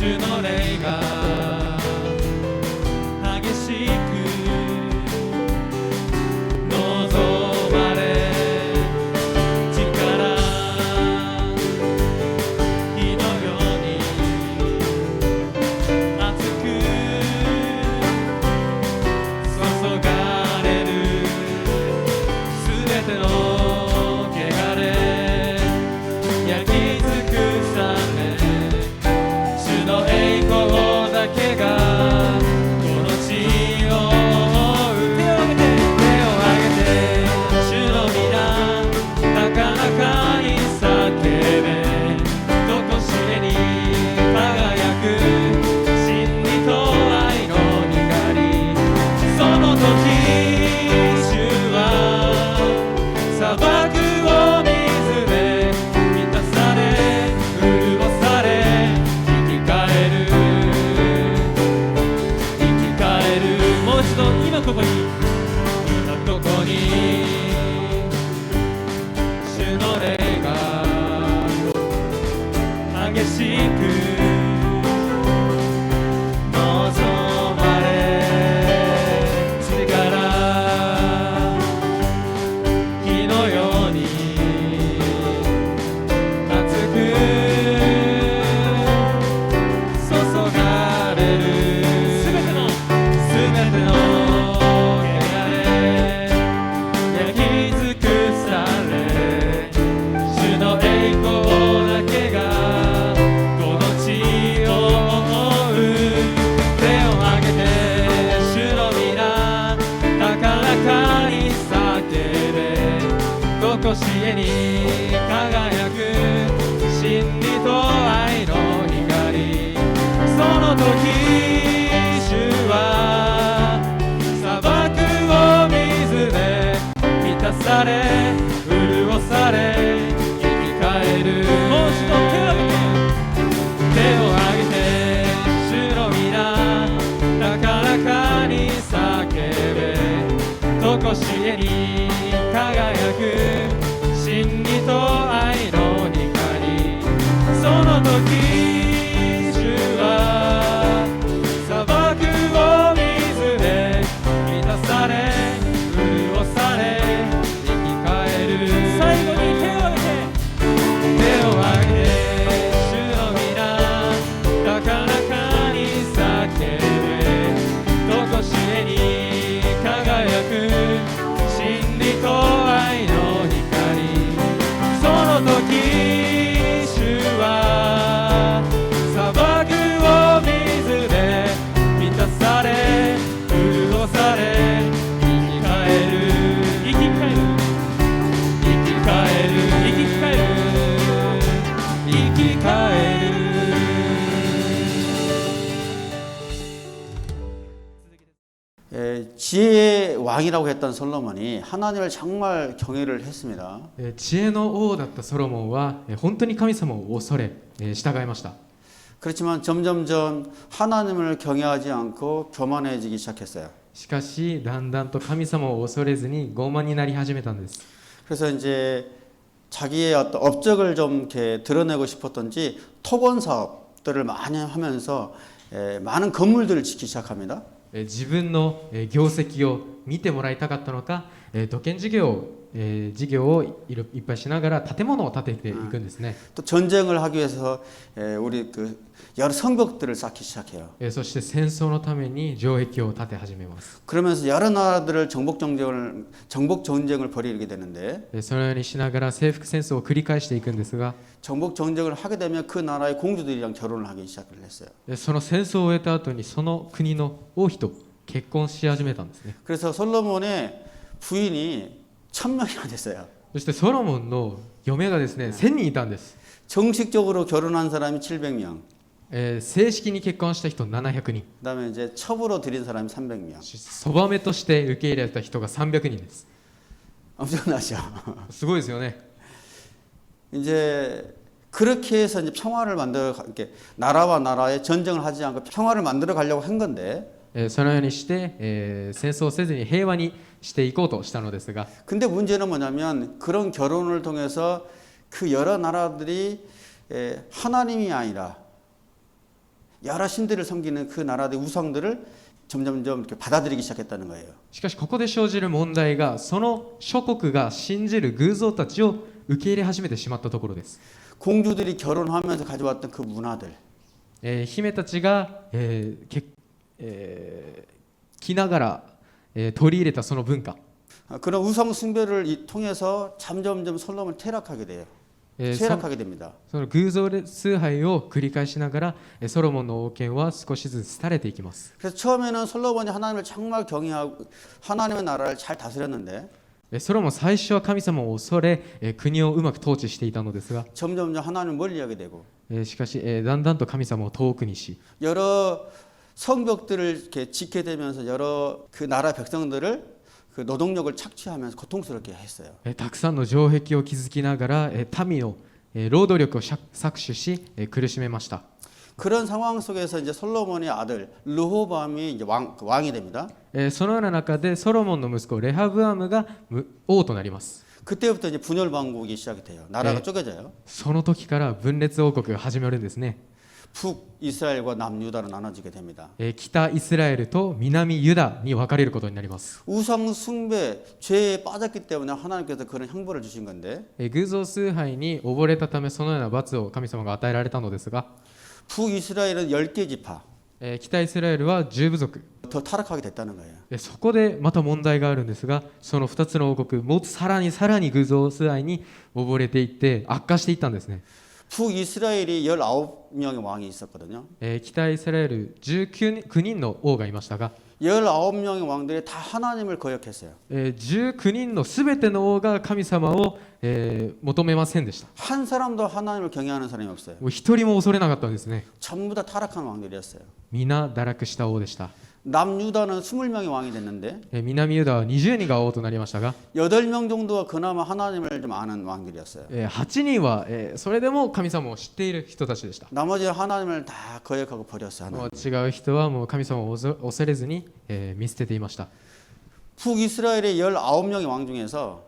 主の霊が激しく望まれ力火のように熱く注がれるすべての汚れ焼き尽くされ主の栄光だけがこの地を覆う手を挙げて主の皆高らかに叫べとこしえに輝く真理と愛の光その時主は砂漠を水で満たされ潤され生き返るもう一度今ここに主の霊が激しく望まれ力火のように熱く注がれるすべての汚れ焼き尽くされ主の栄光だけがこの地を覆う手を挙げて主の皆高らかに叫べとこしえに輝く真理と愛の光その時主は砂漠を水で満たされ潤され生き返るもう一度手を挙げて主の皆高らかに叫べとこしえに輝く真理と愛の光その時主は砂漠を水で満たされ潤され生き返る最後に手を挙げて主の皆高らかに叫べとこしえに輝く真理と愛の光その時主は砂漠を水で満たされ潤され生き返る生き返る生き返る生き返る生き返る지혜의 왕이라고 했던 솔로몬이 하나님을 정말 경외를 했습니다. 知恵の王だったソロモンは本当に神様を恐れ従いました。 그렇지만 점점점 하나님을 경외하지 않고 교만해지기 시작했어요. しかしだんだんと神様を恐れずに傲慢になり始めたんです。 그래서 이제 자기의 어떤 업적을 좀 이렇게 드러내고 싶었던지 토건 사업들을 많이 하면서 많은 건물들을 짓기 시작합니다. 自分の業績を見てもらいたかったのか、土建事業をいっぱいしながら建物を建てていくんですね。 또 전쟁을 하기 위해서 우리 그 여러 성벽들을 쌓기 시작해요. そして戦争のために城壁を建て始めます。 그러면서 여러 나라들을 정복 전쟁을 벌이게 되는데 そのようにしながら征服戦争を繰り返していくんですが、 정복 전쟁을 하게 되면 그 나라의 공주들이랑 결혼을 하기 시작을 했어요. その戦争を終えた後にその国の王妃と結婚し始めたんですね。 그래서 솔로몬의 부인이 1000명이나 됐어요. そしてソロモンの嫁がですね、1000人いたんです。 정식적으로 결혼한 사람이 700명. 正式に結婚した人700人。 그다음에 이제 첩으로 들인 사람이 300명. そばめとして受け入れた人が300人です。 엄청나죠. すごいですよね。 이제 그렇게 해서 이제 평화를 만들어 이렇게 나라와 나라의 전쟁을 하지 않고 평화를 만들어 가려고 한 건데 そのようにして、戦争をせずに平和にしていこうとしたのですが、 근데 문제는 뭐냐면 그런 결혼을 통해서 그 여러 나라들이 하나님이 아니라 여러 신들을 섬기는 그 나라의 우상들을 점점점 이렇게 받아들이기 시작했다는 거예요. しかしここで生じる問題がその諸国が信じる偶像たちを受け入れ始めてしまったところです。 공주들이 결혼하면서 가져왔던 그 문화들, 姫たちが、着ながら、取り入れたその文化、 그런 우상 숭배를 통해서 점점점 솔로몬이 퇴락하게 돼요. そ 퇴락하게 됩니다. その偶像崇拝を繰り返しながらソロモンの王権は少しずつ廃れていきます。 그래서 처음에는 솔로몬이 하나님을 정말 경외하고 하나님의 나라를 잘 다스렸는데 ソロモン最初は神様を恐れ国をうまく統治していたのですが 점점점 하나님을 멀리하게 되고 しかしだんだんと神様を遠くにし 여러 성벽들을 이렇게 짓게 되면서 여러 그 나라 백성들을 그 노동력을 착취하면서 고통스럽게 했어요. たくさんの城壁を築きながら民を労働力を搾取し苦しめました。 그런 상황 속에서 이제 솔로몬의 아들 르호보암이 이제 왕이 됩니다. そのような中でソロモンの息子レハブアムが王となります。 그때부터 이제 분열 왕국이 시작이 돼요. 나라가 쪼개져요. その時から分裂王国が始まるんですね。 북이스라엘과 남유다로 나눠지게 됩니다. 北イスラエルと南ユダに分かれることになります。 우상 숭배 죄에 빠졌기 때문에 하나님께서 그런 형벌을 주신 건데 偶像崇拝に溺れたためそのような罰を神様が与えられたのですが 북이스라엘은 10개 지파 北イスラエルは10部族 더 타락하게 됐다는 거예요. そこでまた問題があるんですがその2つの王国もさらに偶像崇拝に溺れていって悪化していったんですね。 북이스라엘이 19명의 왕이 있었거든요. 北イスラエル19人の王がいましたが 19명의 왕들이 다 하나님을 거역했어요. 19人のすべての王が神様を求めませんでした。 한 사람도 하나님을 경외하는 사람이 없어요. もう一人も恐れなかったんですね。 전부 다 타락한 왕들이었어요. 皆堕落した王でした。 남유다는 20명의 왕이 됐는데 南ユダは20人が王となりましたが 8명 정도가 그나마 하나님을 좀 아는 왕들이었어요. 8人はそれでも神様を知っている人たちでした。 나머지 하나님을 다 거역하고 버렸어요. も 하나님. う違う人はもう神様を恐れずに見捨てていました。 북이스라엘의 19명의 왕 중에서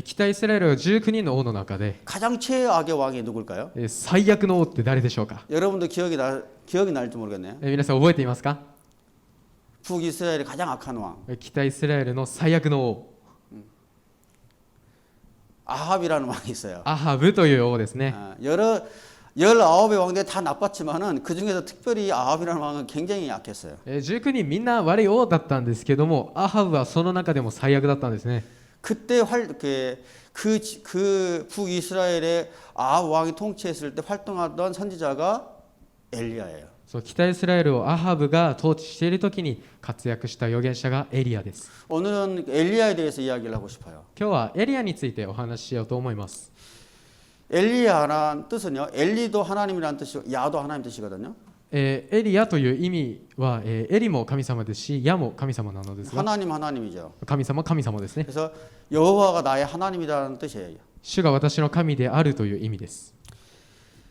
北イスラエルは19人の王の中で 가장 최악의 왕이 누굴까요? 最悪の王って誰でしょうか。 여러분도 기억이 날지 모르겠네요. 皆さん覚えていますか。 북이스라엘의 가장 악한 왕 北イスラエルの最悪の王 아합이라는 왕이 있어요. アハブという王ですね。 여러 19의 왕들이 다 나빴지만은 그 중에서 특별히 아합이라는 왕은 굉장히 약했어요. 19人みんな悪い王だったんですけどもアハブはその中でも最悪だったんですね。 그때 그 북이스라엘의 아합 왕이 통치했을 때 활동하던 선지자가 엘리야예요. そう北イスラエルをアハブが統治している時に活躍した預言者がエリアです。 오늘은 엘리야에 대해서 이야기를 하고 싶어요. 今日はエリアについてお話ししようと思います。 엘리야라는 뜻은요. 엘리도 하나님이라는 뜻이고 야도 하나님 뜻이거든요. エリアという意味は、エリも神様ですしヤも神様なのですが 하나님이죠. 神様ですね。 그래서 여호와가 나의 하나님이라는 뜻이에요. 主が私の神であるという意味です。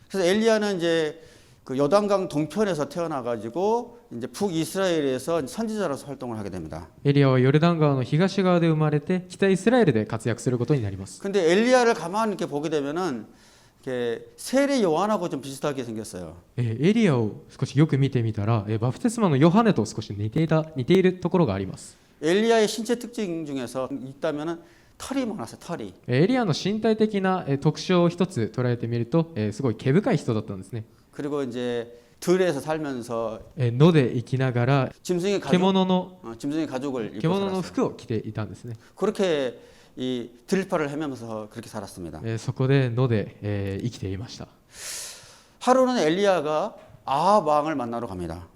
그래서 엘리야는 이제 그 요단강 동편에서 태어나가지고 이제 북이스라엘에서 선지자로서 활동을 하게 됩니다. エリアはヨルダン川の東側で生まれて北イスラエルで活躍することになります。 근데 엘리야를 가만히 이렇게 보게 되면은 이렇게 세례 요한하고 좀 비슷하게 생겼어요. エリアを少しよく見てみたら、バプテスマのヨハネと少し似ているところがあります。 엘리야의 신체 특징 중에서 있다면은 털이 많았어요. 털이. エリアの身体的な特徴を一つ捉えてみると、すごい毛深い人だったんですね。 그리고 이제 들에서 살면서 野で生きながら 짐승의 獣の 가죽을 입고 獣の 살았어요. 服を着ていたんですね。 그렇게 이 들판을 헤매면서 그렇게 살았습니다. そこで野で生きていました。 하루는 엘리야가 아합 왕을 만나러 갑니다.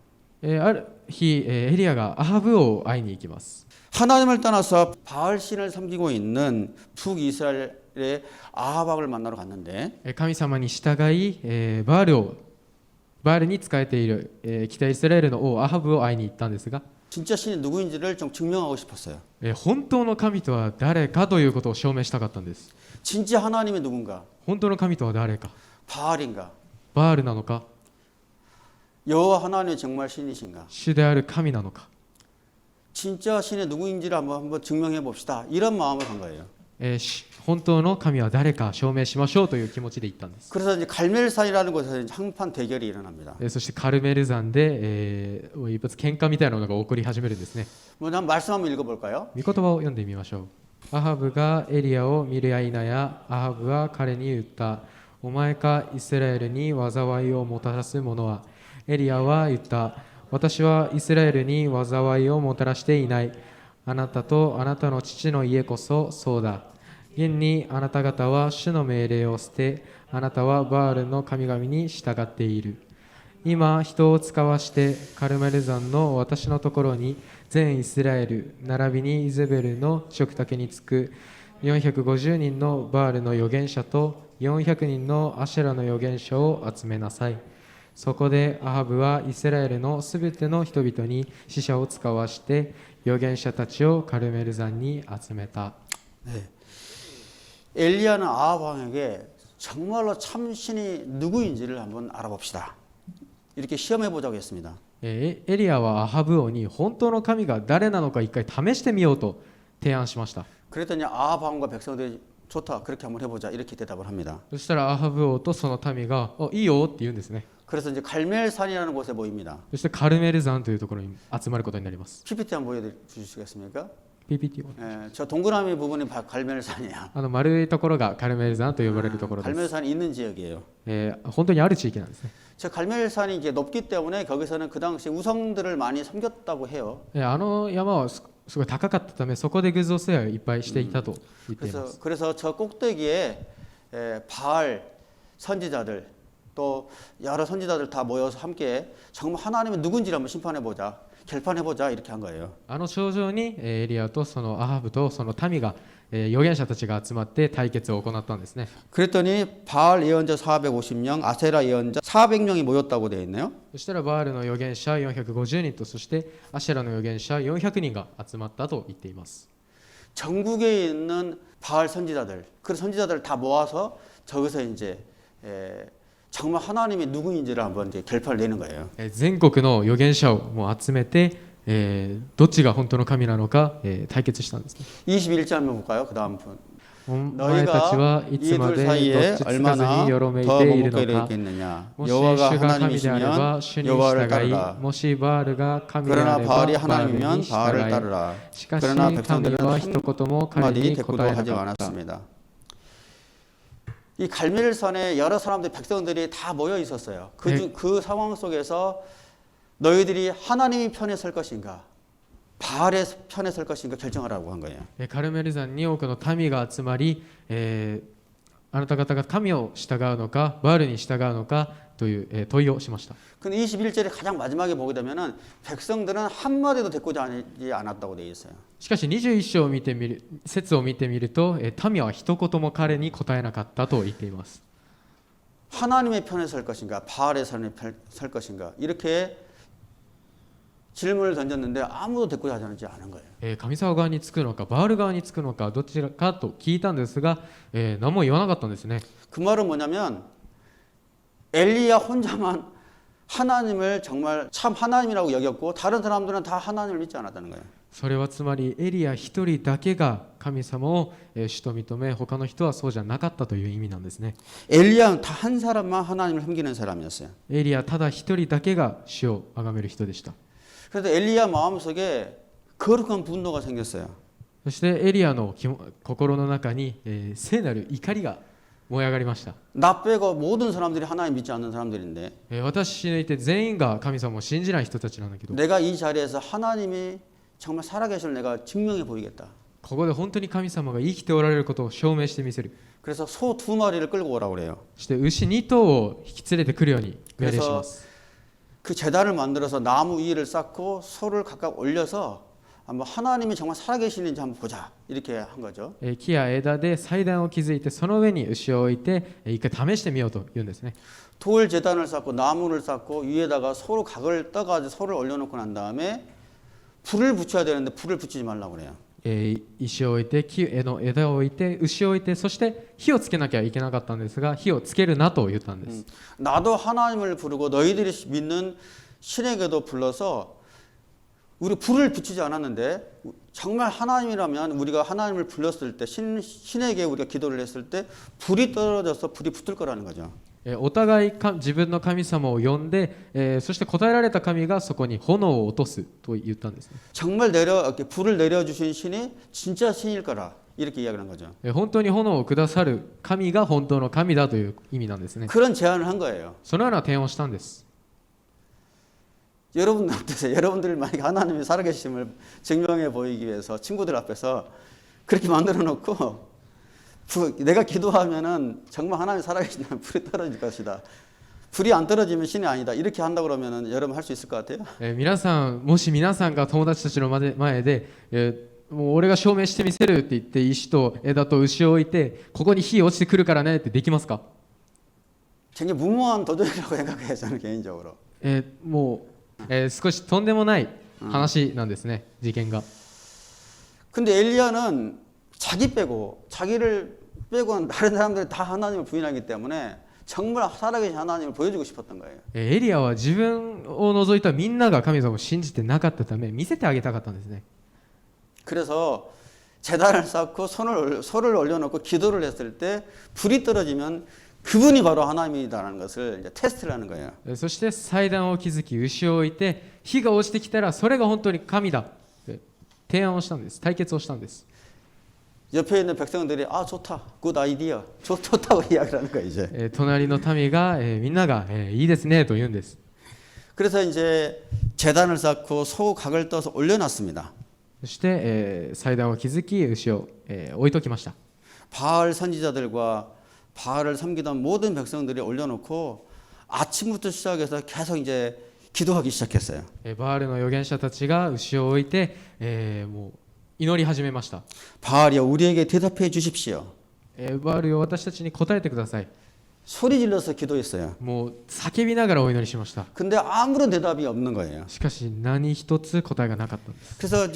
ある日エリアがアハブを会いに行きます。 하나님을 떠나서 바알 신을 섬기고 있는 북이스라엘의 아합 왕을 만나러 갔는데 神様に従いバールに仕えている北イスラエルの王アハブを会いに行ったんですが 진짜 신이 누구인지를 좀 증명하고 싶었어요. 本当の神とは誰かということを証明したかったんです。 진짜 하나님이 누군가? 本当の神とは誰か。 바알인가? バールなのか 여호와 하나님이 정말 신이신가? 主である神なのか。 진짜 신이 누구인지를 한번 증명해 봅시다. 이런 마음을 간 거예요. 本当の神は誰か証明しましょうという気持ちで行ったんです。 그래서 이제 갈멜산이라는 곳에서 이제 한판 대결이 일어납니다. そしてカルメル山で、一発喧嘩みたいなのが起こり始めるんですね。 먼저 한번 말씀 한번 읽어볼까요? 御言葉を読んでみましょう。アハブがエリアを見るや否や、アハブは彼に言った。お前かイスラエルに災いをもたらす者は。エリアは言った。私はイスラエルに災いをもたらしていない。あなたとあなたの父の家こそそうだ。現にあなた方は主の命令を捨て、あなたはバールの神々に従っている。今、人を使わしてカルメル山の私のところに全イスラエル、並びにイゼベルの食卓につく450人のバールの預言者と400人のアシェラの預言者を集めなさい。そこでアハブはイスラエルのすべての人々に使者を使わして預言者たちをカルメル山に集めた。 네. 엘리야는 아합 왕에게 정말로 참신이 누구인지를 한번 알아봅시다. 이렇게 시험해 보자고 했습니다. エリアはアハブ王に本当の神が誰なのか一回試してみようと提案しました。 그랬더니 아합 왕과 백성들이 좋다. 그렇게 한번 해보자. 이렇게 대답을 합니다. そしたらアハブ王とその民がいいよって言うんですね。 그래서 이제 갈멜산이라는 곳에 모입니다. そしてカルメル山というところに集まることになります。 PPT 한번 보여주시겠습니까? PPT を 예, 저 동그라미 부분이 갈멜산이야. 丸いところがカルメル山と呼ばれるところです。 갈멜산이 있는 지역이에요. 本当にある地域なんですね。 저 갈멜산이 이제 높기 때문에 거기서는 그 당시 우상들을 많이 섬겼다고 해요. あの山はすごい高かったため、そこで偶像崇拝をいっぱいしていたと言っています。 그래서 저 꼭대기에 바알 선지자들 또 여러 선지자들 다 모여서 함께 정말 하나님은 누군지를 한번 심판해 보자, 결판해 보자 이렇게 한 거예요. あの頂上にエリアとそのアハブとその民が預言者たちが集まって対決を行ったんですね。 그랬더니 바알 예언자 450명, 아세라 예언자 400명이 모였다고 되어 있네요. そしたらバールの預言者450人とそしてアシェラの預言者400人が集まったと言っています。 전국에 있는 바알 선지자들, 그 선지자들을 다 모아서 저기서 이제 정말 하나님이 누구인지를 한번 이제 결판을 내는 거예요. 全国の預言者をもう集めて、どっちが本当の神なのか、対決したんですね。 21절 한번 볼까요? 그 다음 분. お前たちはいつま 이들 でどっ 사이에 ちつかず 얼마나 によろめい 더 ている 머뭇거려 のか。 있겠느냐. もし 여호와가 主が神であれば 하나님이시면 主に 여호와를 従い、 따르라. もしバールが神であ 그러나 れば 바알이 バール 하나님이면 に 바알을 従い。 따르라. しかし 그러나 神 백성들은 は一言も彼 한마디 に 대꾸도 答えな 하지 かった。 않았습니다. 이 갈멜산에 여러 사람들, 백성들이 다 모여 있었어요. 그 상황 속에서 너희들이 하나님의 편에 설 것인가, 바알의 편에 설 것인가 결정하라고 한 거예요. カルメル山に多くの民が集まり、あなた方が神を従うのかバールに従うのかという、問いをしました。 근데 21절에 가장 마지막에 보게 되면은 백성들은 한마디도 대꾸지 않았다고 되어 있어요. しかし21章を見てみる説を見てみると、民は一言も彼に答えなかったと言っています。 하나님의 편에 설 것인가, 바알의 편에 설 것인가 이렇게 질문을 던졌는데 아무도 대꾸하지 않은 거예요. 神様側につくのかバール側につくのかどちらかと聞いたんですが、何も言わなかったんですね。 그 말은 뭐냐면 엘리야 혼자만 하나님을 정말 참 하나님이라고 여겼고 다른 사람들은 다 하나님을 믿지 않았다는 거예요. それはつまりエリア一人だけが神様を主と認め他の人はそうじゃなかったという意味なんですね。 엘리야는 다 한 사람만 하나님을 섬기는 사람이었어요. エリアただ一人だけが主を崇める人でした。 그래서 엘리야 마음속에 거룩한 분노가 생겼어요. そしてエリアの心の中に、聖なる怒りが燃え上がりました。 나 빼고 모든 사람들이 하나님 믿지 않는 사람들인데 私抜いて全員が神様を信じない人たちなんだけど、 내가 이 자리에서 하나님이 정말 살아계실 내가 증명해 보이겠다. ここで本当に神様が生きておられることを証明してみせる。 그래서 소 2마리를 끌고 오라고 그래요. そして牛2頭を引き連れてくるように命令します。 그 제단을 만들어서 나무 위를 쌓고 소를 각각 올려서 한번 하나님이 정말 살아계시는지 한번 보자 이렇게 한 거죠. 木や枝で祭壇を築いてその上に牛を置いて一回試してみようと言うんですね。 돌 제단을 쌓고 나무를 쌓고 위에다가 소로 각을 떠가지고 소를 올려놓고 난 다음에 불을 붙여야 되는데 불을 붙이지 말라고 그래요. 石を置いて木の枝を置いて牛を置いてそして火をつけなきゃいけなかったんですが火をつけるなと言ったんです。 나도 하나님을 부르고 너희들이 믿는 신에게도 불러서 우리 불을 붙이지 않았는데 정말 하나님이라면 우리가 하나님을 불렀을 때 신에게 우리가 기도를 했을 때 불이 떨어져서 불이 붙을 거라는 거죠. お互いか自分の神様を呼んで、そして答えられた神がそこに炎を落とすと言ったんですね。 정말 불을 내려주신 신이 진짜 신일 거라 이렇게 이야기하는 거죠. 本当に炎をくださる神が本当の神だという意味なんですね。 그런 제안을 한 거예요. そのような提案をしたんです。 여러분들 어떠세요? 여러분들 만약에 하나님이 살아계심을 증명해 보이기 위해서 친구들 앞에서 그렇게 만들어 놓고 내가 기도하면은 정말 하나님이 살아계시면 불이 떨어질 것이다. 불이 안 떨어지면 신이 아니다. 이렇게 한다고 그러면은 여러분 할 수 있을 것 같아요? 皆さんもし皆さんが友達たちの前で、もう俺が証明してみせるって言って石と枝と牛を置いてここに火落ちてくるからねってできますか？ 굉장히 무모한 도전이라고 생각해요. 저는 개인적으로. もう、少しとんでもない話なんですね、事件が。 근데 엘리야는 자기를 빼고는 다른 사람들이 다 하나님을 부인하기 때문에 정말 살아계신 하나님을 보여주고 싶었던 거예요. エリアは自分を除いたみんなが神様を信じてなかったため見せてあげたかったんですね。 그래서 제단을 쌓고 소를 올려놓고 기도를 했을 때 불이 떨어지면 그분이 바로 하나님이다라는 것을 이제 테스트를 하는 거예요. そして祭壇を築き牛を置いて火が落ちてきたらそれが本当に神だ提案をしたんです。対決をしたんです。 옆에 있는 백성들이 아 좋다, 굿 아이디어, 좋다고 이야기를 하는 거예요 이제. 隣の民が、みんなが、いいですねと言うんです。 그래서 이제 제단을 쌓고 소각을 떠서 올려놨습니다. そして、祭壇を築き牛を、置いときました。 바알 선지자들과 바알을 섬기던 모든 백성들이 올려놓고 아침부터 시작해서 계속 이제 기도하기 시작했어요. バールの預言者たちが牛を置いて、もう祈り始めました。 바알이여 우리에게 대답해 주십시오. バールよ私たちに答えてください。 소리 질러서 기도했어요. もう叫びながらお祈りしました。 근데 아무런 대답이 없는 거예요. しかし何一つ答えがなかったんです。 그래서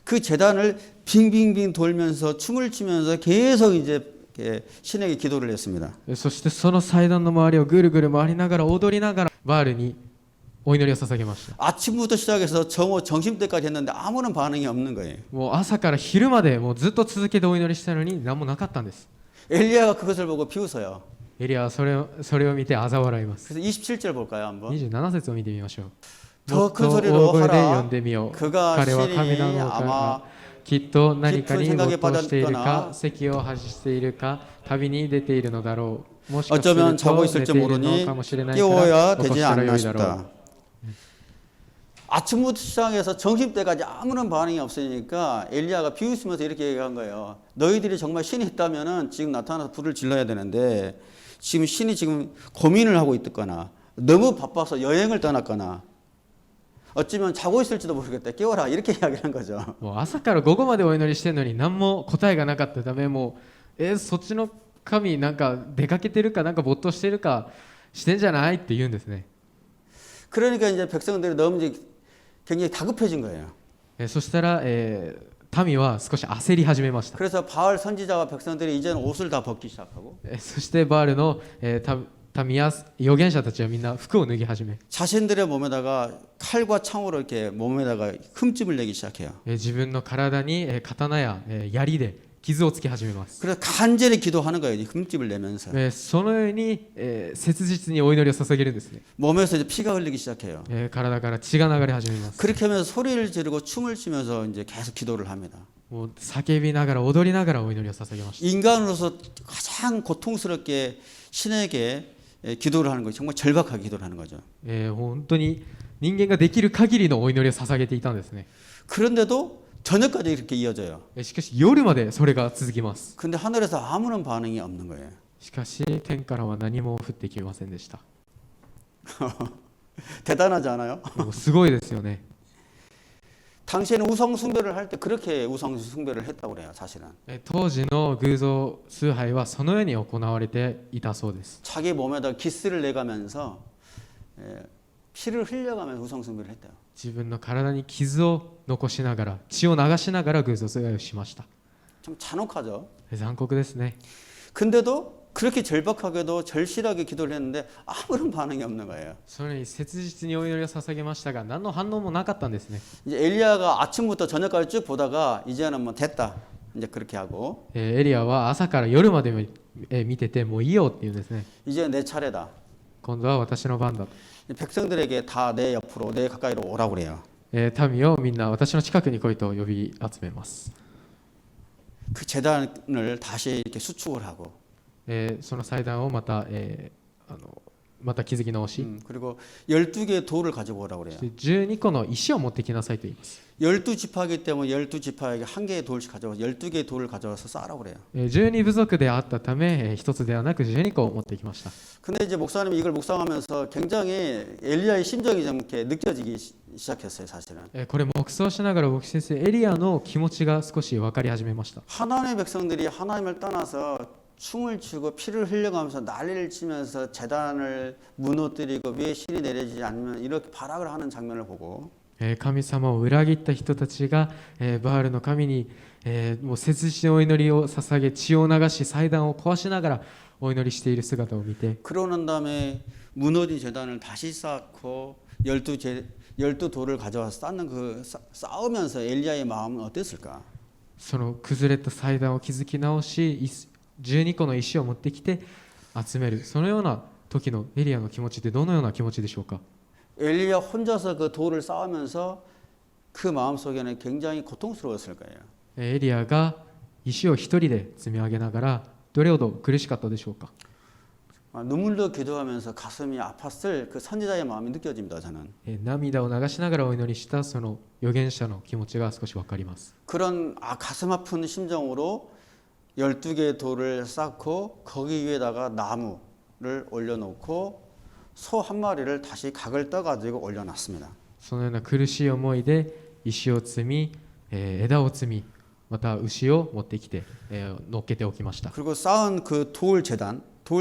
그 재단을 빙빙빙 돌면서 춤을 추면서 계속 이제 신에게 기도를 했습니다. そしてその祭壇の周りをぐるぐる回りながら踊りながらバールにお祈りを捧げました。 아침부터 시작해서 점심 때까지 했는데 아무런 반응이 없는 거예요. もう朝から昼までもうずっと続けてお祈りしたのに何もなかったんです。 엘리야가 그것을 보고 비웃어요. エリアはそれを見て嘲笑います。 그래서 27절 볼까요 한번? 27節を見てみましょう。 더 もっ 큰 と 소리로 大声で呼 하라. んでみよう。 그가 彼は神な 신이 のか 아마 きっと何かに 깊은 没 생각에 頭しているか 빠졌거나 席を外しているか旅に出ているのだろう。もしかする 어쩌면 と 자고 寝 있을지 ているの 모르니 かもしれないから 깨워야 起こ 되지 したら 않나 よいだろう。 싶다. 아침부터 시작해서 점심 때까지 아무런 반응이 없으니까 엘리야가 비웃으면서 이렇게 얘기한 거예요. 너희들이 정말 신이 있다면은 지금 나타나서 불을 질러야 되는데 지금 신이 지금 고민을 하고 있거나 너무 바빠서 여행을 떠났거나 어쩌면 자고 있을지도 모르겠다. 깨워라. 이렇게 이야기한 거죠. もう朝から午後までお祈りしてるのに何も答えがなかったためもうそっちの神なんか出かけてるかなんか没頭してるかしてんじゃないって言うんですね。 그러니까 이제 백성들이 너무 이제 굉장히 다급해진 거예요. そしたら、民は少し焦り始めました。 그래서 바알 선지자와 백성들이 이제는 옷을 다 벗기 시작하고 そしてバールの、民や預言者たちはみんな服を脱ぎ始め 자신들의 몸에다가 칼과 창으로 이렇게 몸에다가 흠집을 내기 시작해요. 自分の体に刀や槍で傷をつけ始めます。 그래서 간절히 기도하는 거예요. 이 흠집을 내면서 そのように切実にお祈りを捧げるんですね。 몸에서 이제 피가 흘리기 시작해요. 体から血が流れ始めます。 그렇게 하면서 소리를 지르고 춤을 추면서 이제 계속 기도를 합니다. もう叫びながら踊りながらお祈りを捧げました。 인간으로서 가장 고통스럽게 신에게 기도를 하는 거죠. 정말 절박하게 기도를 하는 거죠. 本当に人間ができる限りのお祈りを捧げていたんですね。 그런데도 저녁까지 이렇게 이어져요. しかし夜までそれが続きます。 근데 하늘에서 아무런 반응이 없는 거예요. しかし天からは何も降ってきませんでした。 대단하지 않아요? もうすごいですよね。 당시에는 우상 숭배를 할 때 그렇게 우상 숭배를 했다고 그래요. 사실은. 当時の偶像崇拝はそのように行われていたそうです。 자기 몸에다 기스를 내가면서 피를 흘려가면서 우상 숭배를 했대요. 自分の体に傷を残しながら血を流しながら偶像崇拝をしました。 참 잔혹하죠. 残酷ですね。 근데도 그렇게 절박하게도 절실하게 기도를 했는데 아무런 반응이 없는 거예요. それに切実にお祈りを捧げましたが何の反応もなかったんですね。 이제 엘리야가 아침부터 저녁까지 쭉 보다가 이제는 뭐 됐다. 이제 그렇게 하고 エリアは朝から夜まで見ててもういいよって言うんですね。 이제 내 차례다. 今度は私の番だと。 백성들에게 다 내 옆으로 내 가까이로 오라고 그래요. 民をみんな私の近くに来いと呼び集めます。 그 제단을 다시 이렇게 수축을 하고 その祭壇をまた、また築き直し、 그리고 12개의 돌을 가지고 오라고 그래요. 12個の石を持ってきなさいと言います。 12지파이기 때문에 12지파에게 한 개의 돌씩 가져와서 12개의 돌을 가져와서 쌓으라고 그래요. 12部族であったため、一つではなく12個を持ってきました。 근데 이제 목사님이 이걸 묵상하면서 굉장히 엘리야의 심정이 좀 이렇게 느껴지기 시작했어요, 사실은. これ黙想しながら僕先生エリアの気持ちが少し分かり始めました。 하나님의 백성들이 하나님을 떠나서 춤을 추고 피를 흘려가면서 난리를 치면서 제단을 무너뜨리고 위에 신이 내려지지 않으면 이렇게 발악을 하는 장면을 보고 神様を裏切った人たちが、バールの神に、もう切実にお祈りを捧げ血を流し祭壇を壊しながらお祈りしている姿を見て 그러고 난 다음에 무너진 제단을 다시 쌓고 12돌을 가져와서 쌓는 그 싸우면서 엘리야의 마음은 어땠을까? その崩れた祭壇を築き直し12個の石を持ってきて集めるそのような時のエリアの気持ちってどのような気持ちでしょうか。 엘리야 혼자서 그 돌을 쌓으면서 그 마음속에는 굉장히 고통스러웠을 거예요. エリアが石を一人で積み上げながらどれほど苦しかったでしょうか。 눈물로 기도하면서 가슴이 아팠을 그 선지자의 마음이 느껴집니다. 저는 涙を流しながらお祈りしたその預言者の気持ちが少し分かります。 그런 가슴 아픈 심정으로 12개의 돌을 쌓고 거기 위에다가 나무를 올려놓고 소 한 마리를 다시 각을 떠가지고 올려놨습니다. そのような苦しい思いで石を積み、枝を積みまた牛を持ってきて、乗っけておきました。 그리고 쌓은 그 돌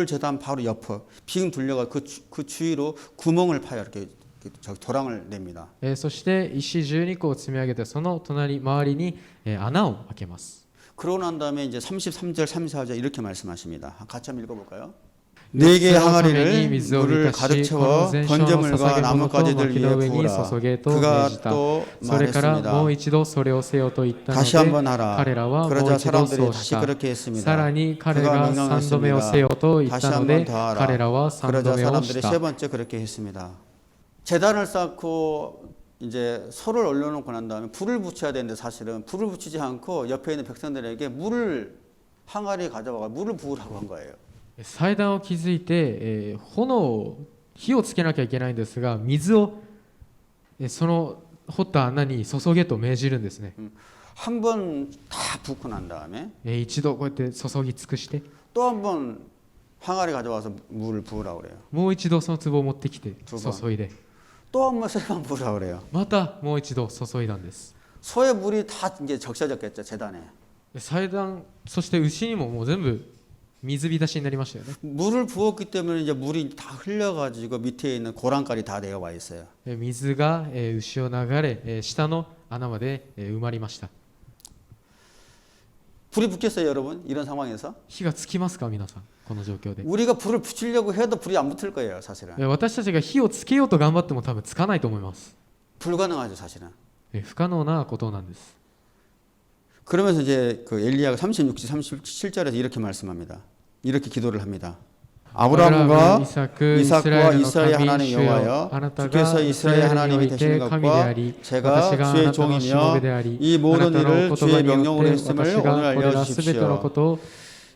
제단 바로 옆에 빙 둘러가 그 주위로 구멍을 파요. 이렇게 도랑을 냅니다. そして石12個を積み上げてその周りに、穴を開けます。 그러고 난 다음에 이제 33절 34절 이렇게 말씀하십니다. 같이 한번 읽어볼까요? 네 개의 항아리를 물을 가득 채워 번제물과 나뭇가지들 위에 부으라. 그가 또 말했습니다. 다시 한번 하라. 그러자 사람들이 다시 그렇게 했습니다. 그가 명령했습니다. 다시 한번 더 하라. 그러자 사람들이 세 번째 그렇게 했습니다. 제단을 쌓고 이제 소를 올려놓고 난 다음에 불을 붙여야 되는데 사실은 불을 붙이지 않고 옆에 있는 백성들에게 물을 항아리 가져와서 물을 부으라고 한 거예요. 祭壇を築いて、火をつけなきゃいけないんですが水を、その掘った穴に注げと命じるんですね。 한 번 다 붓고 난 다음에 一度こうやって注ぎ尽くして 또 한 번 항아리 가져와서 물을 부으라고 그래요. もう一度その壺を持ってきて注いで 또 한 번 세 번 부으라고 그래요. またもう一度注いだんです。 소의 물이 다 이제 적셔졌겠죠, 제단에. 祭壇そして牛にももう全部水浸しになりましたよね。 물을 부었기 때문에 이제 물이 다 흘려가지고 밑에 있는 고랑까지 다 내려와 있어요. 水が牛を流れ下の穴まで埋まりました。 불이 붙겠어요, 여러분? 이런 상황에서? 火がつきますか皆さんこの状況で。 우리가 불을 붙이려고 해도 불이 안 붙을 거예요, 사실은. 私たちが火をつけようと頑張っても多分つかないと思います。 불가능하죠, 사실은. 不可能なことなんです。 그러면서 이제 그 엘리야가 36절 37절에서 이렇게 말씀합니다. 이렇게 기도를 합니다. 아브라함과 이삭과 이스라엘 하나님 여호와여, 주께서 이스라엘 하나님이 되시는 것과 제가 주의 종이며 이 모든 일을 주의 명령으로 했음을 오늘 알려주십시오.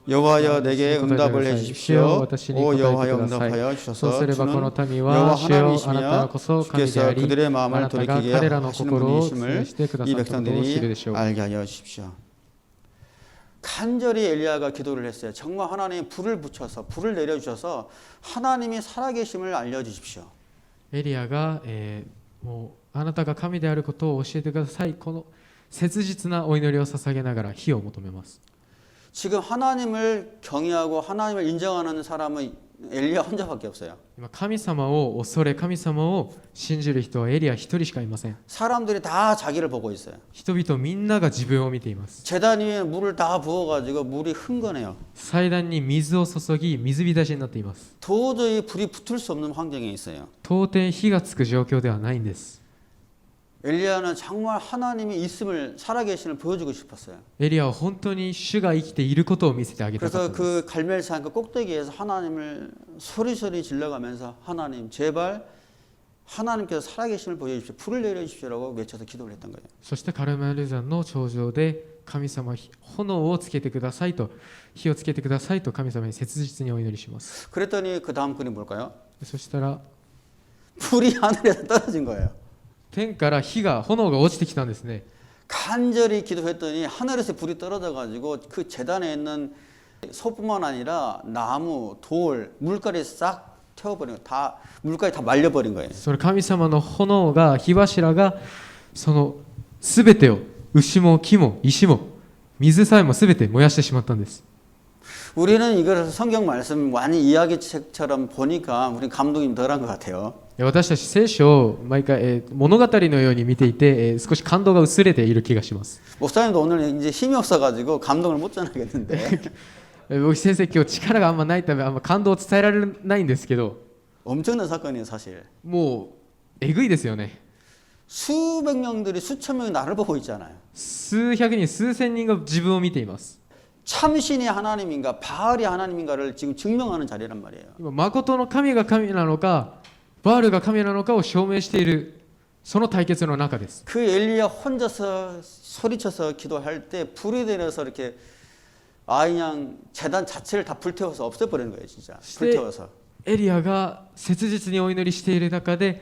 여호와여 내게 응답을 해주십시오. 오 여호와여 응답하여 주셔서 주는 여호와 하나님이시며 주께서 그들의 마음을 돌이키게 하시는 분이심을 이 백성들이 알게 하여 주십시오. 간절히 엘리야가 기도를 했어요. 정말 하나님 불을 붙여서 불을 내려주셔서 하나님이 살아계심을 알려주십시오. エリアが、もうあなたが神であることを教えてください。この切実なお祈りを捧げながら火を求めます。 지금 하나님을 경외하고 하나님을 인정하는 사람은 엘리야 혼자밖에 없어요. 今神様を恐れ神様を信じる人はエリア一人しかいません。 사람들이 다 자기를 보고 있어요. 人々みんなが自分を見ています。 제단 위에 물을 다 부어가지고 물이 흥건해요. 祭壇に水を注ぎ水浸しになっています。 도저히 불이 붙을 수 없는 환경에 있어요. 到底火がつく状況ではないんです。 엘리야는 정말 하나님이 있음을 살아계신을 보여주고 싶었어요. エリアは本当に主が生きていることを見せてあげたかった 그래서 んです。 그 갈멜산 그 꼭대기에서 하나님을 소리소리 질러가면서 하나님 제발 하나님께서 살아계심을 보여주십시오. 불을 내려주십시오라고 외쳐서 기도를 했던 거예요. そしてカルメル山の頂上で神様炎をつけてくださいと火をつけてくださいと神様に切実にお祈りします。 그랬더니 그 다음 글이 뭘까요? そしたら 불이 하늘에서 떨어진 거예요. 天から炎が落ちてきたんですね。 간절히 기도했더니 하늘에서 불이 떨어져 가지고 그 제단에 있는 소뿐만 아니라 나무, 돌, 물까지 싹 태워버린 거예요. 다 물까지 다 말려버린 거예요. それ神様の炎が火柱がそのすべてを牛も木も石も水さえもすべて燃やしてしまったんです。 우리는 이걸 성경 말씀 많이 이야기책처럼 보니까 우리 감동이 덜한 것 같아요. 私たち聖書を毎回、物語のように見ていて、少し感動が薄れている気がします。 목사님도 오늘 이제 힘이 없어가지고 감동을 못 전하겠는데 僕先生今日力があんまないためあんま感動を伝えられないんですけど、 엄청난 사건이에요 사실. もうえぐいですよね。 수백 명들이 수천 명이 나를 보고 있잖아요. 数百人数千人が自分を見ています。 참신이 하나님인가 바알이 하나님인가를 지금 증명하는 자리란 말이에요. 今誠の神が神なのかバールが神なのかを証明しているその対決の中です。 그 엘리야 혼자서 소리쳐서 기도할 때 불이 내려서 이렇게 그냥 제단 자체를 다 불태워서 없애버리는 거예요 진짜. 불태워서. エリアが切実にお祈りしている中で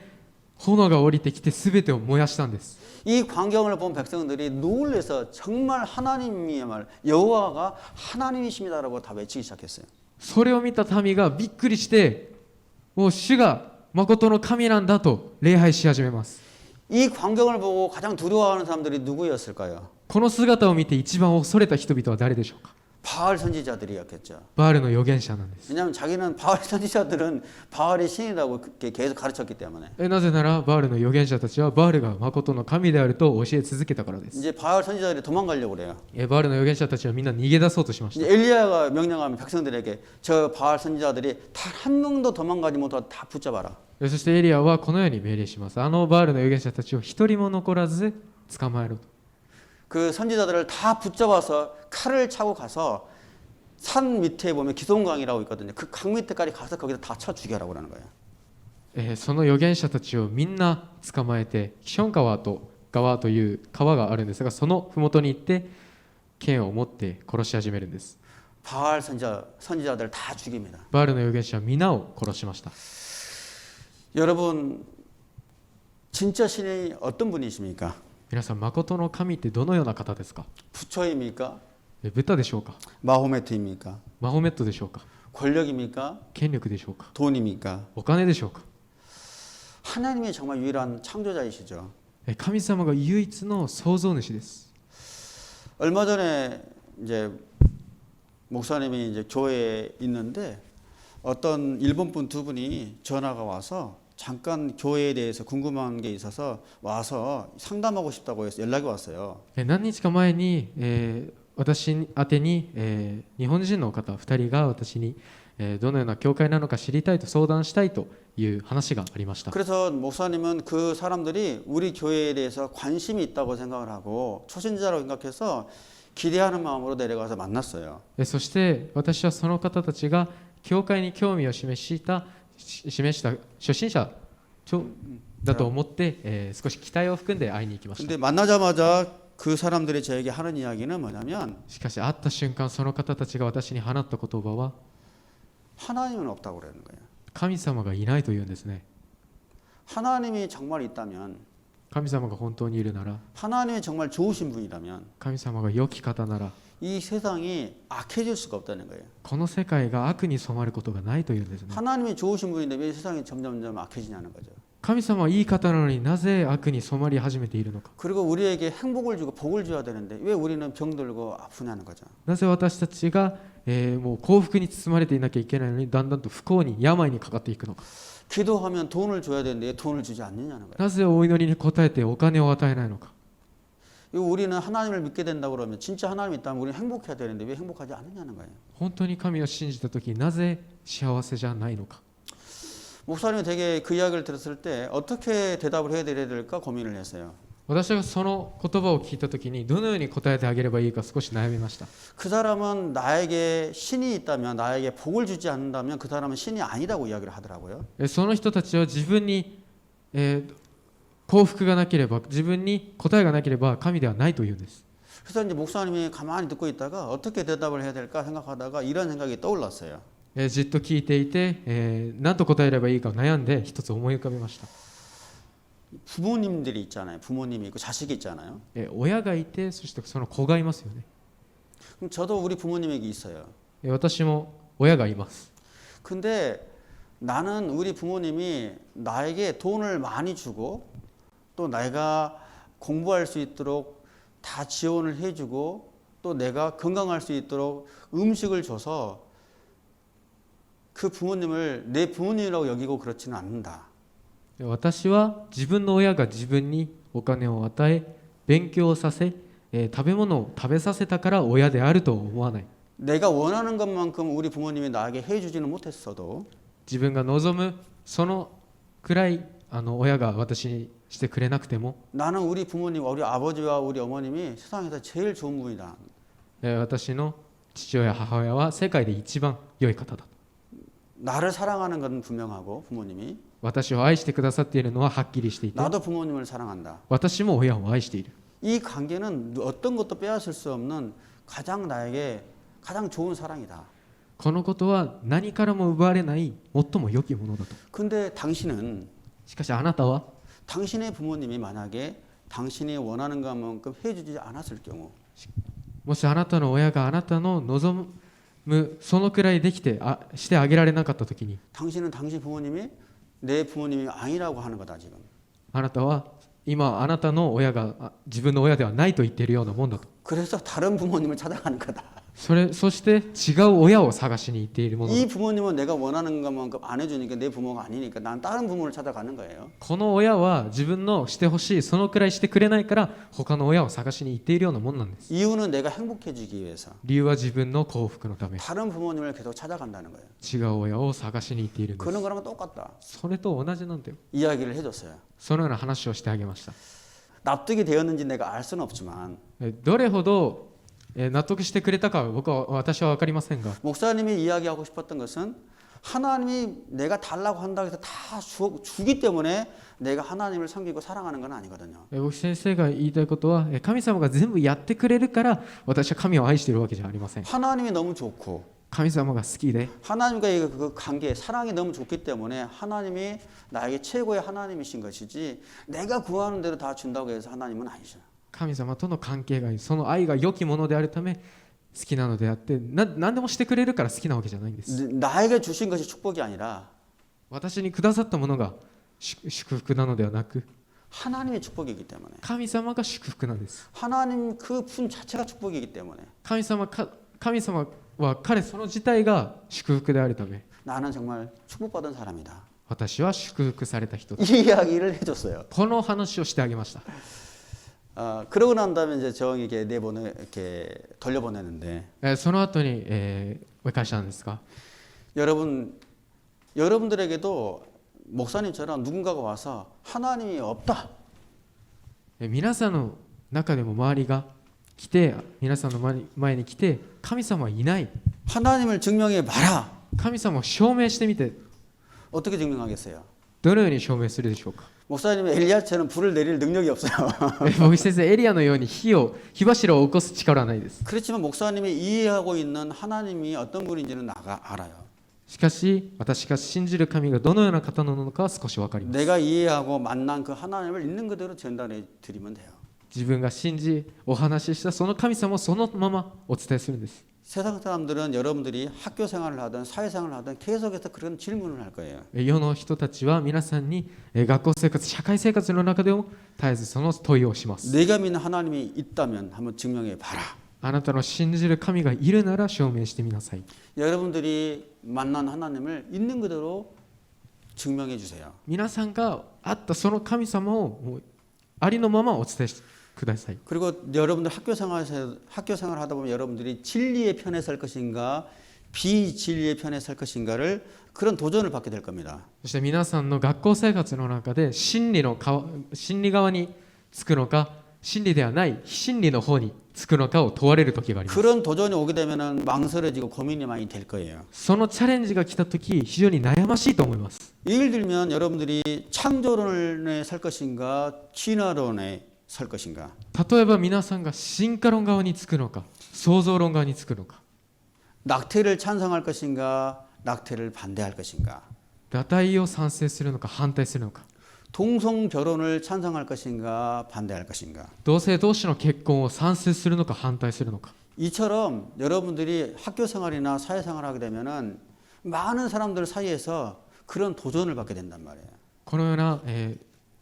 炎が降りてきて全てを燃やしたんです。 이 광경을 본 백성들이 놀라서 정말 하나님이야말로 여호와가 하나님이십니다라고 다 외치기 시작했어요. それを見た民がびっくりしてもう主が誠の神なんだと礼拝し始めます。 이 광경을 보고 가장 두려워하는 사람들이 누구였을까요? この姿を見て一番恐れた人々は誰でしょうか。 바알 선지자들이었겠죠. バールの預言者なんです。 왜냐하면 자기는 바알 선지자들은 바알이 신이라고 계속 가르쳤기 때문에. なぜならバールの預言者たちはバールが誠の神であると教え続けたからです。 이제 바알 선지자들이 도망가려고 그래요. バールの預言者たちはみんな逃げ出そうとしまし 이제 た。 엘리야가 명령하면 백성들에게 저 바알 선지자들이 단 한 명도 도망가지 못하고 다 붙잡아라. そしてエリアはこのように命令します。あのバールの預言者たちを一人も残らず捕まえろと。 그 선지자들을 다 붙잡아서 칼을 차고 가서 산 밑에 보면 기송강이라고 있거든요. 그 강 밑에까지 가서 거기다 다 쳐 죽여라고 그러는 거예요. その預言者たちをみんな捕まえてキション川という川があるんですがその麓に行って剣を持って殺し始めるんです。 바알 선지자들 다 죽입니다. バールの預言者は皆を殺しました。 여러분 진짜 신이 어떤 분이십니까? 皆さん誠の神ってどのような方ですか。 부처입니까? ブッダでしょうか。 마호메트입니까? マホメットでしょうか。 권력입니까? 権力でしょうか。 돈입니까? お金でしょうか。 하나님이 정말 유일한 창조자이시죠. 神様が唯一の創造主です。 얼마 전에 이제 목사님이 이제 교회에 있는데 어떤 일본 분 두 분이 전화가 와서 잠깐 교회에 대해서 궁금한 게 있어서 와서 상담하고 싶다고 해서 연락이 왔어요. 何日か前に、私宛てに、日本人の方2人が私に、どのような教会なのか知りたいと相談したいという話がありました。 그래서 목사님은 그 사람들이 우리 교회에 대해서 관심이 있다고 생각을 하고 초신자라고 생각해서 기대하는 마음으로 내려가서 만났어요. そして私はその方たちが教会に興味を示した初心者だと思って、少し期待を含んで会いに行きました。 근데 만나자마자 그 사람들이 저에게 하는 이야기는 뭐냐면 しかし会った瞬間その方たちが私に放った言葉は 하나님은 없다고 그러는 거예요. 神様がいないというんですね。 하나님이 정말 있다면 神様が本当にいるなら 하나님이 정말 좋으신 분이라면 神様が良き方なら 이 세상이 악해질 수가 없다는 거예요. この世界が悪に染まることがないというんですね。 하나님이 좋으신 분인데 왜 세상이 점점점 악해지냐는 거죠. 神様はいい方なのになぜ悪に染まり始めているのか。 그리고 우리에게 행복을 주고 복을 줘야 되는데 왜 우리는 병들고 아프냐는 거죠. なぜ私たちが、もう幸福に包まれていなきゃいけないのにだんだんと不幸に病にかかっていくのか。 기도하면 돈을 줘야 되는데 왜 돈을 주지 않느냐는 거예요. なぜお祈りに応えてお金を与えないのか。 우리는 하나님을 믿게 된다고 그러면 진짜 하나님이 있다면 우리는 행복해야 되는데 왜 행복하지 않느냐는 거예요. 本当に神を信じた時なぜ幸せじゃないのか。 목사님이 되게 그 이야기를 들었을 때 어떻게 대답을 해야 될까 고민을 했어요. 私がその言葉を聞いた時にどのように答えてあげればいいか少し悩みました。 그 사람은 나에게 신이 있다면 나에게 복을 주지 않는다면 그 사람은 신이 아니라고 이야기를 하더라고요. その人たちは自分に、幸福がなければ自分に答えがなければ神ではないというんです。 그래서 이제 목사님이 가만히 듣고 있다가 어떻게 대답을 해야 될까 생각하다가 이런 생각이 떠올랐어요. じっと聞いていて、何と答えればいいか悩んで一つ思い浮かべました。 부모님들이 있잖아요. 부모님이 있고 자식이 있잖아요. 親がいてそしてその子がいますよね。 그럼 저도 우리 부모님에게 있어요. 私も親がいます。 근데 나는 우리 부모님이 나에게 돈을 많이 주고 또 내가 공부할 수 있도록 다 지원을 해주고 또 내가 건강할 수 있도록 음식을 줘서 그 부모님을 내 부모님이라고 여기고 그렇지는 않는다. 私は自分の親が自分にお金を与え勉強をさせ、食べ物を食べさせたから親であると思わない。 내가 원하는 것만큼 우리 부모님이 나에게 해주지는 못했어도 自分が望むそのくらい親が私にしてくれなくても 나는 우리 부모님, 우리 아버지와 우리 어머님이 세상에서 제일 좋은 분이다. 私の父親母親は世界で一番良い方だ。 나를 사랑하는 건 분명하고 부모님이 私を愛してくださっているのははっきりしていて 나도 부모님을 사랑한다. 私も親を愛している。 이 관계는 어떤 것도 빼앗을 수 없는 가장 나에게 가장 좋은 사랑이다. このことは何からも奪われない最も良きものだと。 근데 당신은 しかしあなたは 당신의 부모님이 만약에 당신이 원하는 것만큼 해주지 않았을 경우 もしあなたの親があなたの望むそのくらいできてしてあげられなかったときに 당신은 당신 부모님이 내 부모님이 아니라고 하는 거다 지금. あなたは今あなたの親が自分の親ではないと言っているようなもんだと。 그래서 다른 부모님을 찾아가는 거다. そして違う親を探しに行っているものだ。 이 부모님은 내가 원하는 것만큼 안 해주니까 내 부모가 아니니까 난 다른 부모를 찾아가는 거예요. この親は自分のしてほしいそのくらいしてくれないから他の親を探しに行っているようなもんなんです。 이유는 내가 행복해지기 위해서 理由は自分の幸福のため 다른 부모님을 계속 찾아간다는 거예요. 違う親を探しに行っているんです。 그런 거랑 똑같다. それと同じなんだよ。 이야기를 해줬어요. そのような話をしてあげました。 납득이 되었는지 내가 알 수는 없지만 どれほど納得してくれたかは私は分かりませんが 목사님이 이야기하고 싶었던 것은 하나님이 내가 달라고 한다고 해서 다 주기 때문에 내가 하나님을 섬기고 사랑하는 건 아니거든요. 僕先生が言いたいことは神様が全部やってくれるから私は神を愛しているわけじゃありません。 하나님이 너무 좋고 神様が好きで 하나님과의 그 관계, 사랑이 너무 좋기 때문에 하나님이 나에게 최고의 하나님이신 것이지 내가 구하는 대로 다 준다고 해서 하나님은 아니죠. 神様との関係がいいその愛が良きものであるため好きなのであって何でもしてくれるから好きなわけじゃないんです。 나에게 주신 것이 축복이 아니라 私にくださったものが祝福なのではなく 하나님의 축복이기 때문에 神様が祝福なんです。 하나님 그 분 자체가 축복이기 때문에 神様は彼その自体が祝福であるため 나는 정말 축복받은 사람이다. 私は祝福された人だ。 이 이야기를 해줬어요. この話をしてあげました。 그러고 난 다음에 이제 정에게 이렇게 돌려보내는데 その後に、追い返したんですが 여러분들에게도 목사님처럼 누군가가 와서 하나님이 없다. 皆さんの中でも周りが来て皆さんの前に来て神様はいない 하나님을 증명해 봐라. 神様を証明してみて 어떻게 증명하겠어요? どのように証明するでしょうか 목사님 엘리야처럼 불을 내릴 능력이 없어요. 僕先生エリアのように火柱を起こす力はないです。 그렇지만 목사님이 이해하고 있는 하나님이 어떤 분인지는 나가 알아요. しかし私が信じる神がどのような方なのかは少し分かります。 내가 이해하고 만난 그 하나님을 있는 그대로 전달해 드리면 돼요. 自分が信じお話ししたその神様をそのままお伝えするんです。 세상 사람들은 여러분들이 학교 생활을 하든 사회생활을 하든 계속해서 그런 질문을 할 거예요. 世の人たちは皆さんに学校生活社会生活の中でも絶えずその問いをします。 내가 믿는 하나님이 있다면 한번 증명해 봐라. あなたの信じる神がいるなら証明してみなさい。 여러분들이 만난 하나님을 있는 그대로 증명해 주세요. 皆さんが会ったその神様をもうありのままお伝えしてください。 그리고 여러분들 학교 생활 하다 보면 여러분들이 진리의 편에 설 것인가 비진리의 편에 설 것인가를 그런 도전을 받게 될 겁니다. そして皆さんの学校生活の中で真理側につくのか、真理ではない非真理の方につくのかを問われる時があります。 그런 도전이 오게 되면은 망설여지고 고민이 많이 될 거예요. そのチャレンジが来た時、非常に悩ましいと思います。 예를 들면 여러분들이 창조론에 설 것인가 진화론에 설 것인가. 例えば皆さんが進化論側につくのか、創造論側につくのか、 낙태를 찬성할 것인가 낙태를 반대할 것인가. 堕胎を賛成するのか反対するのか、 동성 결혼을 찬성할 것인가 반대할 것인가. 同性同士の結婚を賛成するのか反対するのか。 이처럼 여러분들이 학교 생활이나 사회 생활을 하게 되면은 많은 사람들 사이에서 그런 도전을 받게 된단 말이에요. このような、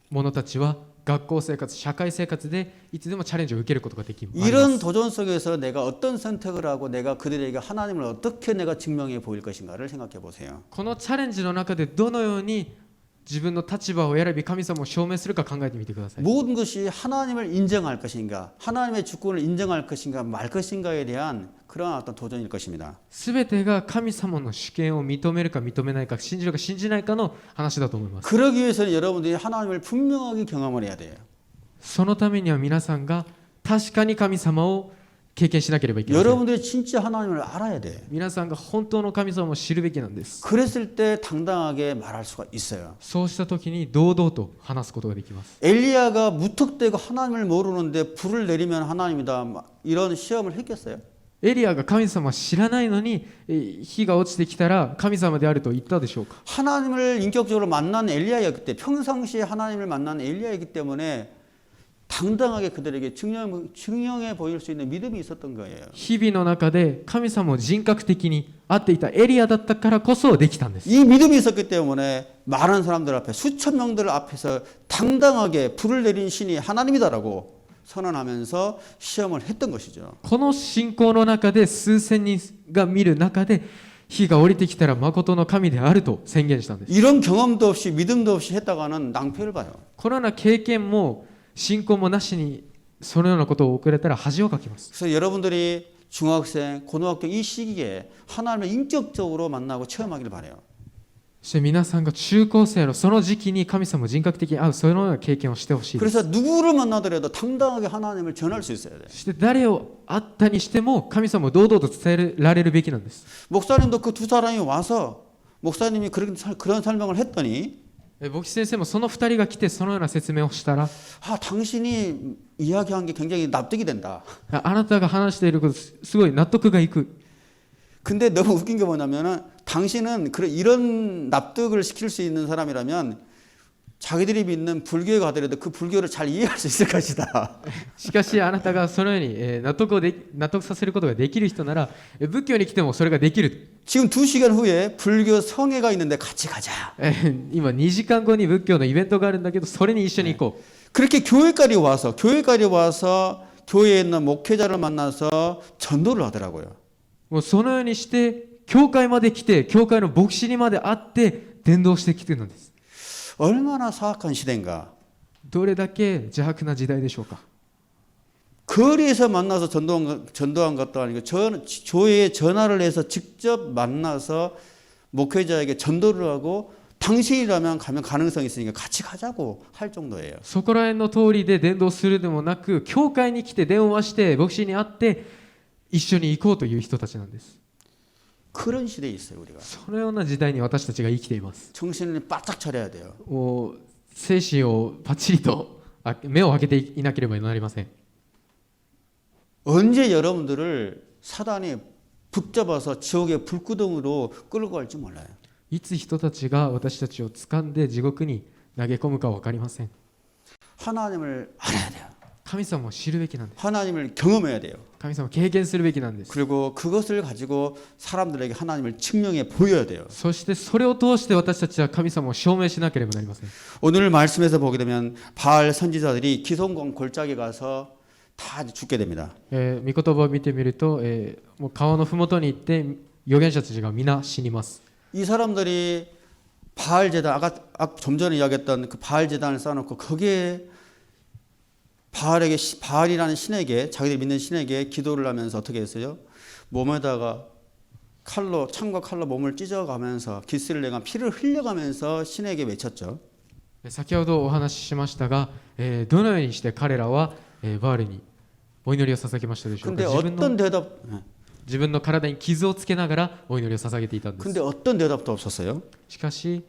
者たちは学校生活、社会生活でいつでもチャレンジを受けることができます。 이런 도전 속에서 내가 어떤 선택을 하고 내가 그들에게 하나님을 어떻게 내가 증명해 보일 것인가를 생각해 보세요. このチャレンジの中でどのように自分の立場を選び神様を証明するか考えてみてください。 모든 것이 하나님을 인정할 것인가, 하나님의 주권을 인정할 것인가 말 것인가에 대한 그런 어떤 도전일 것입니다. すべてが神様の主権を認めるか認めないか、信じるか信じないかの話だと思います。 그러기 위해서는 여러분들이 하나님을 분명하게 경험을 해야 돼요. そのためには皆さんが確かに神様を経験しなければいけません。 여러분들이 진짜 하나님을 알아야 돼. 皆さんが本当の神様を知るべきなんです。 그랬을 때 당당하게 말할 수가 있어요. そうした時に堂々と話すことができます。 엘리야가 무턱대고 하나님을 모르는데 불을 내리면 하나님이다 이런 시험을 했겠어요? エリアが神様を知らないのに火が落ちてきたら神様であると言ったでしょうか。 하나님을 인격적으로 만난 엘리야였기 때문에 평상시에 하나님을 만난 엘리야이기 때문에 당당하게 그들에게 증명해 보일 수 있는 믿음이 있었던 거예요. 日々の中で神様を人格的に会っていたエリアだったからこそできたんです。 이 믿음이 있었기 때문에 많은 사람들 앞에 수천 명들 앞에서 당당하게 불을 내린 신이 하나님이다라고 선언하면서 시험을 했던 것이죠. この信仰の中で数千人が見る中で火が降りてきたら誠の神であると宣言したんです。 이런 경험도 없이 믿음도 없이 했다가는 낭패를 봐요. このような経験も信仰もなしにそのようなことを遅れたら恥をかきます。 그래서 여러분들이 중학생, 고등학교 이 시기에 하나님을 인격적으로 만나고 체험하기를 바라요. そして皆さんが中高生のその時期に神様を人格的に会うそのような経験をしてほしいです。 그래서 누구를 만나더라도 당당하게 하나님을 전할 수 있어야 돼요. そして誰を会ったにしても神様を堂々と伝えられるべきなんです。 목사님도 그 두 사람이 와서 목사님이 그런 설명을 했더니 牧師先生もその2人が来てそのような説明をしたら、 당신이 이야기한 게 굉장히 납득이 된다. あなたが話していることすごい納得がいく。 근데 너무 웃긴 게 뭐냐면은 당신은 이런 납득을 시킬 수 있는 사람이라면 자기들이 믿는 불교에 가더라도 그 불교를 잘 이해할 수 있을 것이다. しかしあなたがそのように納得させることができる人なら仏教に来てもそれができる。 지금 2시간 후에 불교 성회가 있는데 같이 가자. 今2時間後に仏教のイベントがあるんだけどそれに一緒に行こう。 그렇게 교회까지 와서 교회에 있는 목회자를 만나서 전도를 하더라고요. もうそのようにして教会まで来て教会の牧師にまで会って伝道してきてるんです。 얼마나 사악한 시대인가. どれだけ邪悪な時代でしょうか。 거리에서 만나서 전도한 것도 아니고 교회에 전화를 해서 직접 만나서 목회자에게 전도를 하고 당신이라면 가면 가능성이 있으니까 같이 가자고 할 정도예요. そこら辺の通りで伝道するでもなく教会に来て電話して牧師に会って一緒に行こうという人たちなんです。 그런 시대에 있어요, 우리가. そのような時代に私たちが生きています。 정신을 바짝 차려야 돼요. もう精神をパッチリと目を開けていなければなりません。 언제 여러분들을 사단이 붙잡아서 지옥의 불구덩으로 끌고 갈지 몰라요. いつ人たちが私たちを掴んで地獄に投げ込むか分かりません。 하나님을 알아야 돼요. 神様を知るべきなんです。 하나님을 경험해야 돼요. 神様を経験するべきなんです。 그리고 그것을 가지고 사람들에게 하나님을 증명해 보여야 돼요. そしてそれを通して私たちは神様を証明しなければなりません。 오늘 말씀에서 보게 되면 바알 선지자들이 기송강 골짜기 가서 다 죽게 됩니다. 御言葉を見てみると、もう川のふもとに行って預言者たちが皆死にます。 이 사람들이 바알 제단, 아까 좀 전에 이야기했던 그 바알 제단을 쌓아놓고 거기에 바알이라는 신에게, 자기들이 믿는 신에게 기도를 하면서 어떻게 했어요? 몸에다가 창과 칼로 몸을 찢어가면서 기스를 내가 피를 흘려가면서 신에게 외쳤죠. 先ほどお話ししましたが、どのようにして彼らは、バールにお祈りを捧げましたでしょうか。 근데 어떤 대답, 自分の体に傷をつけながらお祈りを捧げていたんです。 근데 어떤 대답도 없었어요. しかし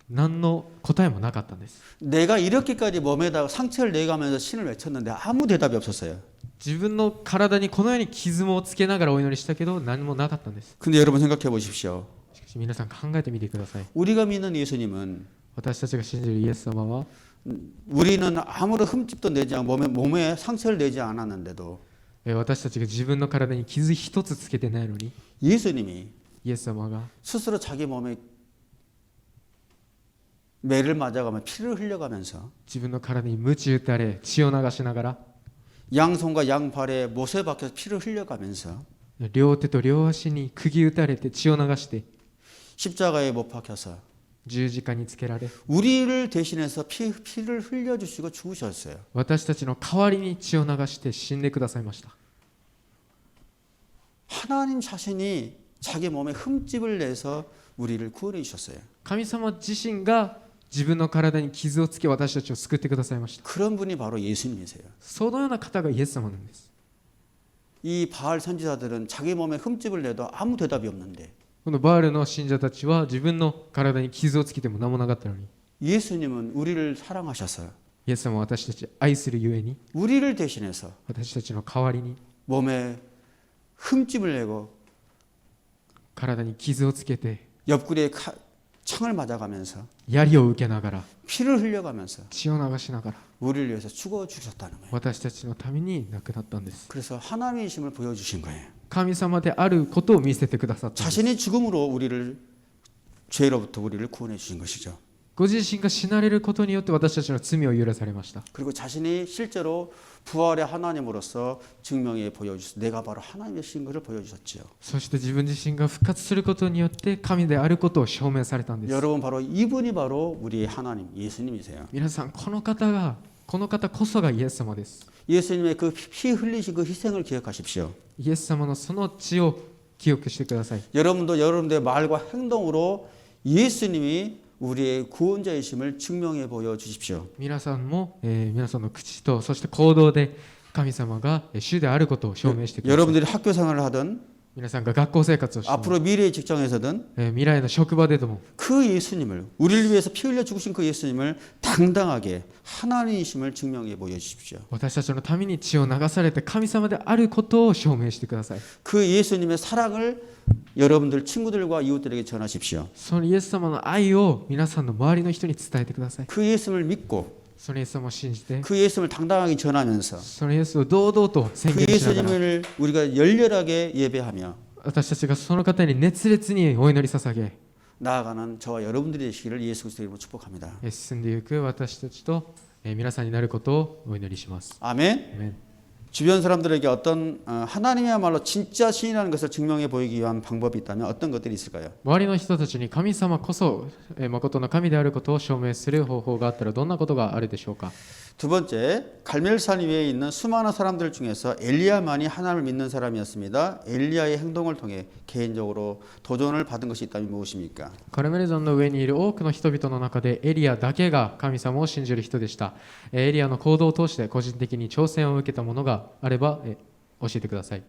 何の答えもなかったんです。 내가 이렇게까지 몸에다가 상처를 내가면서 신을 외쳤는데 아무 대답이 없었어요. 自分の体にこのように傷もつけながらお祈りしたけど何もなかったんです。 근데 여러분 생각해 보십시오. しかし皆さん考えてみてください。 우리가 믿는 예수님은 私たちが信じるイエス様は 우리는 아무런 흠집도 내지 않고 몸에 상처를 내지 않았는데도 私たちが自分の体に傷一つつけてないのに 예수님이 イエス様が 스스로 자기 몸에 매를 맞아가며 피를 흘려가면서 自分の体に鞭打たれ血を流しながら 양손과 양발에 못에 박혀서 피를 흘려가면서 両手と両足に釘打たれて血を流して 십자가에 못 박혀서 十字架につけられ 우리를 대신해서 피를 흘려주시고 죽으셨어요. 私たちの代わりに血を流して死んでくださいました。 하나님 자신이 자기 몸에 흠집을 내서 우리를 구원해 주셨어요. 神様自身が自分の体に傷をつけ私たちを救ってくださいました。 그런 분이 바로 예수님이세요. そのような方がイエス様なんです。 이 바알 선지자들은 자기 몸에 흠집을 내도 아무 대답이 없는데 このバールの信者たちは自分の体に傷をつけても何もなかったのに 예수님은 우리를 사랑하셔서 イエス様は私たちを愛するゆえに 우리를 대신해서 私たちの代わりに 몸에 흠집을 내고 体に傷をつけて 옆구리에 창을 맞아가면서 槍を受けながら 피를 흘려가면서 血を流しながら 우리를 위해서 죽어 주셨다는 거예요. 私たちのために亡くなったんです。 그래서 하나님이심을 보여주신 거예요. 神様であることを見せてくださったんです。 자신이 죽음으로 우리를 죄로부터 우리를 구원해 주신 것이죠. ご自身が死なれることによって私たちの罪を許されました。 그리고 자신이 실제로 부활의 하나님으로서 증명해 보여주셔서 내가 바로 하나님이신 것을 보여주셨지요. そして自分自身が復活することによって神であることを証明されたんです。 여러분 바로 이분이 바로 우리의 하나님 예수님이세요. 皆さんこの方こそがイエス様です。 예수님의 그 피 흘리신 그 희생을 기억하십시오. イエス様のその血を記憶してください。 여러분도 여러분들의 말과 행동으로 예수님이 우리의 구원자이심을 증명해 보여주십시오. 皆さんも、皆さんの口とそして行動で神様が主であることを証明してください。 여러분들이 학교 생활을 하든 皆さんが学校生活をしても 앞으로 미래의 직장에서든 未来の職場でも 그 예수님을 우리를 위해서 피 흘려 죽으신 그 예수님을 당당하게 하나님이심을 증명해 보여주십시오. 私たちのために血を流されて神様であることを証明してください。 그 예수님의 사랑을 여러분들 친구들과 이웃들에게 전하십시오. そのイエス様の愛を皆さんの周りの人に伝えてください。 그 예수님을 믿고 そのイエス様を信じて 그 예수님을 당당하게 전하면서 そのイエスを堂々と宣 그 言しながら 예수님을 우리가 열렬하게 예배하며 私たちがその方に熱烈にお祈り捧げ 나아가는 저와 여러분들이 되시기를 예수 그리스도의 이름으로 축복합니다. 進んでいく私たちと皆さんになることをお祈りします。 아멘. アメン。 주변 사람들에게 어떤 하나님이야말로 진짜 신이라는 것을 증명해 보이기 위한 방법이 있다면 어떤 것들이 있을까요? 周りの人たちに神様こそ誠の神であることを証明する方法があったらどんなことがあるでしょうか。 두 번째, 갈멜산 위에 있는 수많은 사람들 중에서 엘리야만이 하나님을 믿는 사람이었습니다. 엘리야의 행동을 통해 개인적으로 도전을 받은 것이 있다면 무엇입니까? カルメル山の上にいる多くの人々の中でエリアだけが神様を信じる人でした。エリアの行動を通して個人的に挑戦を受けたものがあれば教えてください。